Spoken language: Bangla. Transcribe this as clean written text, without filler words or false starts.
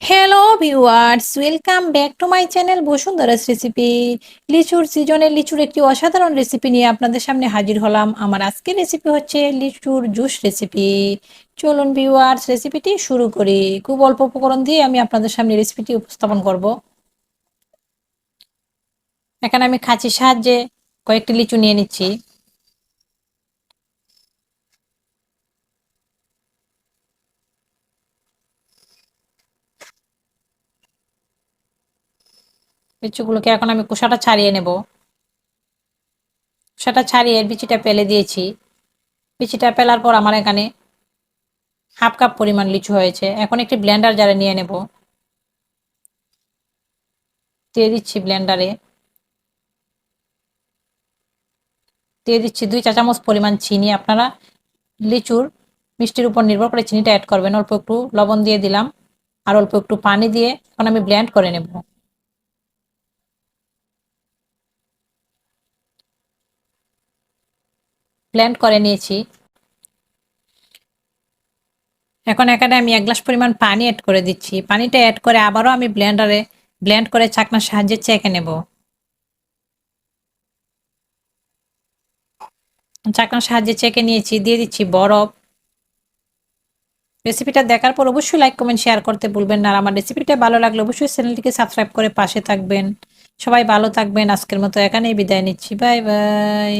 Hello viewers, welcome back to my channel Basundhara's recipe. লিচুর সিজনের লিচুর একটি অসাধারণ রেসিপি নিয়ে আপনাদের সামনে হাজির হলাম। আমার আজকের রেসিপি হচ্ছে লিচুর জুস রেসিপি। চলুন ভিউয়ার্স, রেসিপিটি শুরু করি। খুব অল্প উপকরণ দিয়ে আমি আপনাদের সামনে রেসিপিটি উপস্থাপন করব। এখানে আমি খাঁচির সাহায্যে কয়েকটি লিচু নিয়ে নিচ্ছি। লিচুগুলোকে এখন আমি খোসাটা ছাড়িয়ে নেব। খোসাটা ছাড়িয়ে এর বিচিটা ফেলে দিয়েছি। বিচিটা ফেলার পর আমার এখানে হাফ কাপ পরিমাণ লিচু হয়েছে। এখন একটি ব্লেন্ডার জারে নিয়ে নেব। দিয়ে দিচ্ছি ব্লেন্ডারে। দিয়ে দিচ্ছি 2 চা চামচ পরিমাণ চিনি। আপনারা লিচুর মিষ্টির উপর নির্ভর করে চিনিটা অ্যাড করবেন। অল্প একটু লবণ দিয়ে দিলাম আর অল্প একটু পানি দিয়ে এখন আমি ব্লেন্ড করে নেব। ব্লেন্ড করে নিয়েছি। এখন এখানে আমি 1 গ্লাস পরিমাণ পানি অ্যাড করে দিচ্ছি। পানিটা অ্যাড করে আবারও আমি ব্লেন্ডারে ব্লেন্ড করে ছাঁকনার সাহায্যে ছেঁকে নেব। ছাঁকনার সাহায্যে ছেঁকে নিয়েছি। দিয়ে দিচ্ছি বরফ। রেসিপিটা দেখার পর অবশ্যই লাইক কমেন্ট শেয়ার করতে ভুলবেন না। আর আমার রেসিপিটা ভালো লাগলে অবশ্যই চ্যানেলটিকে সাবস্ক্রাইব করে পাশে থাকবেন। সবাই ভালো থাকবেন। আজকের মতো এখানেই বিদায় নিচ্ছি। Bye bye.